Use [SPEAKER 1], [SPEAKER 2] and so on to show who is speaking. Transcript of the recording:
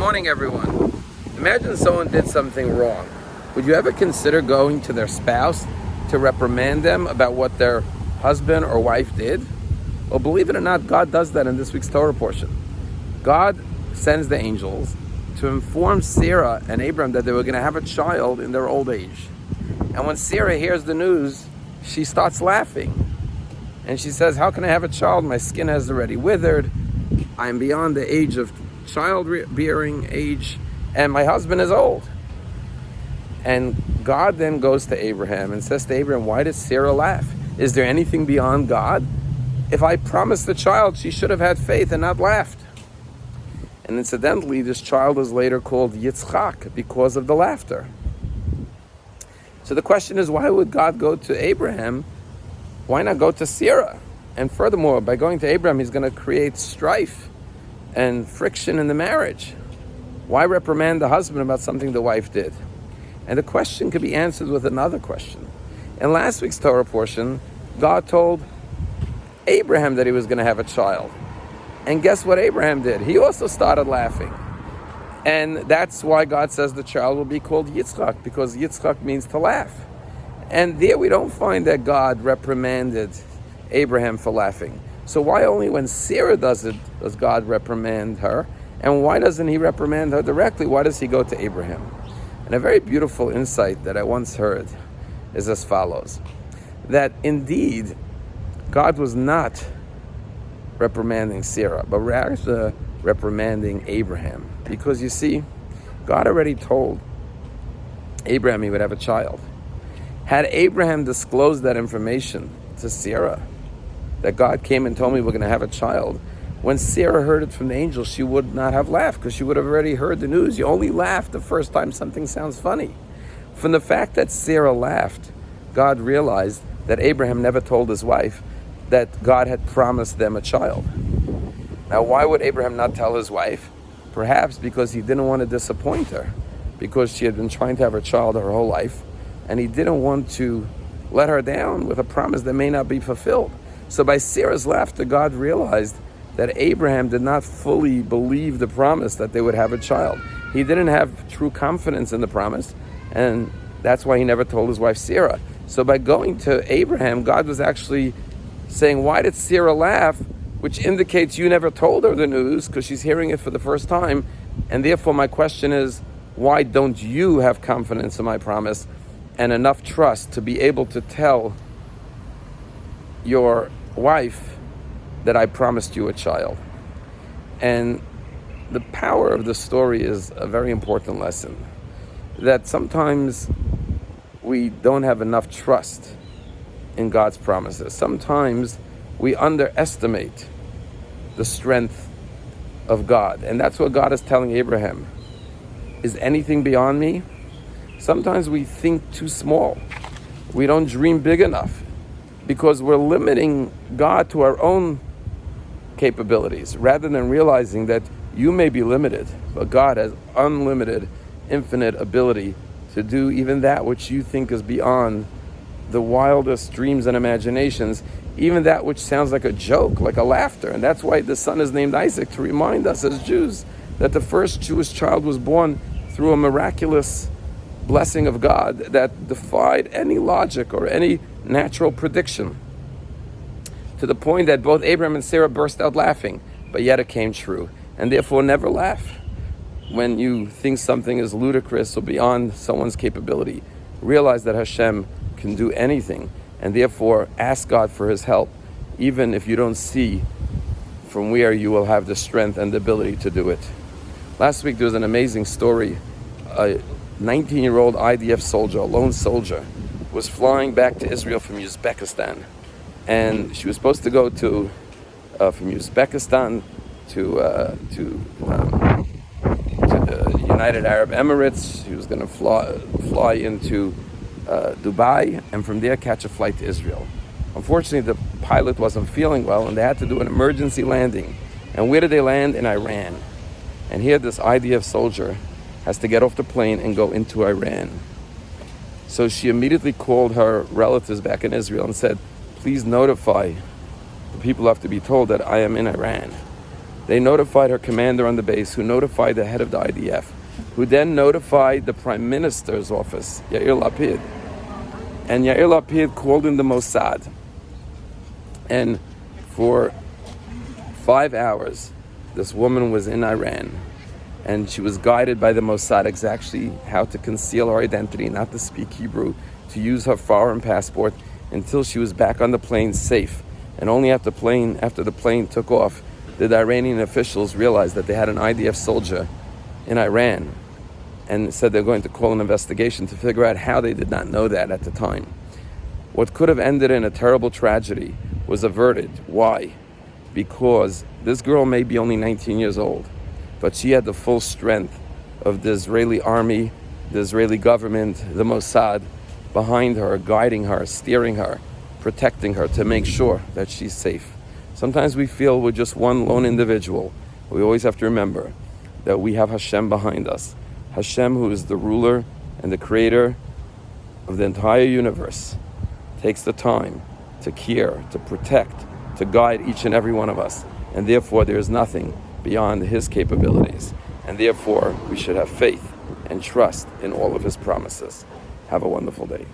[SPEAKER 1] morning, everyone. Imagine someone did something wrong. Would you ever consider going to their spouse to reprimand them about what their husband or wife did? Well, believe it or not, God does that in this week's Torah portion. God sends the angels to inform Sarah and Abram that they were going to have a child in their old age. And when Sarah hears the news, she starts laughing. And she says, how can I have a child? My skin has already withered. I'm beyond the age of childbearing age, and my husband is old. And God then goes to Abraham and says to Abraham, why does Sarah laugh? Is there anything beyond God? If I promised the child, she should have had faith and not laughed. And incidentally, this child is later called Yitzchak because of the laughter. So the question is, why would God go to Abraham? Why not go to Sarah? And furthermore, by going to Abraham, he's going to create strife and friction in the marriage. Why reprimand the husband about something the wife did? And the question could be answered with another question. In last week's Torah portion, God told Abraham that he was going to have a child. And guess what Abraham did? He also started laughing. And that's why God says the child will be called Yitzchak, because Yitzchak means to laugh. And there we don't find that God reprimanded Abraham for laughing. So why only when Sarah does it does God reprimand her? And why doesn't he reprimand her directly? Why does he go to Abraham? And a very beautiful insight that I once heard is as follows. That indeed, God was not reprimanding Sarah, but rather reprimanding Abraham. Because you see, God already told Abraham he would have a child. Had Abraham disclosed that information to Sarah, that God came and told me we're going to have a child, when Sarah heard it from the angel, she would not have laughed because she would have already heard the news. You only laugh the first time something sounds funny. From the fact that Sarah laughed, God realized that Abraham never told his wife that God had promised them a child. Now, why would Abraham not tell his wife? Perhaps because he didn't want to disappoint her, because she had been trying to have a child her whole life, and he didn't want to let her down with a promise that may not be fulfilled. So by Sarah's laughter, God realized that Abraham did not fully believe the promise that they would have a child. He didn't have true confidence in the promise, and that's why he never told his wife Sarah. So by going to Abraham, God was actually saying, why did Sarah laugh? Which indicates you never told her the news because she's hearing it for the first time. And therefore my question is, why don't you have confidence in my promise and enough trust to be able to tell your wife that I promised you a child? And the power of the story is a very important lesson, that sometimes we don't have enough trust in God's promises. Sometimes we underestimate the strength of God. And that's what God is telling Abraham. Is anything beyond me? Sometimes we think too small. We don't dream big enough because we're limiting God to our own capabilities rather than realizing that you may be limited, but God has unlimited, infinite ability to do even that which you think is beyond the wildest dreams and imaginations, even that which sounds like a joke, like a laughter. And that's why the son is named Isaac, to remind us as Jews that the first Jewish child was born through a miraculous blessing of God that defied any logic or any natural prediction, to the point that both Abraham and Sarah burst out laughing, but yet it came true. And therefore never laugh when you think something is ludicrous or beyond someone's capability. Realize that Hashem can do anything, and therefore ask God for his help, even if you don't see from where you will have the strength and the ability to do it. Last week there was an amazing story. A 19-year-old IDF soldier, a lone soldier, was flying back to Israel from Uzbekistan, and she was supposed to go to from Uzbekistan to the United Arab Emirates. She was going to fly into Dubai, and from there catch a flight to Israel. Unfortunately, the pilot wasn't feeling well, and they had to do an emergency landing. And where did they land? In Iran. And here this IDF soldier has to get off the plane and go into Iran. So she immediately called her relatives back in Israel and said, please notify the people, have to be told that I am in Iran. They notified her commander on the base, who notified the head of the IDF, who then notified the Prime Minister's office, Yair Lapid. And Yair Lapid called in the Mossad. And for 5 hours, this woman was in Iran, and she was guided by the Mossad exactly how to conceal her identity, not to speak Hebrew, to use her foreign passport, until she was back on the plane safe. And only after the plane took off did the Iranian officials realize that they had an IDF soldier in Iran, and said they're going to call an investigation to figure out how they did not know that at the time. What could have ended in a terrible tragedy was averted. Why? Because this girl may be only 19 years old, but she had the full strength of the Israeli army, the Israeli government, the Mossad behind her, guiding her, steering her, protecting her to make sure that she's safe. Sometimes we feel we're just one lone individual. We always have to remember that we have Hashem behind us. Hashem, who is the ruler and the creator of the entire universe, takes the time to care, to protect, to guide each and every one of us. And therefore, there is nothing beyond his capabilities. And therefore, we should have faith and trust in all of his promises. Have a wonderful day.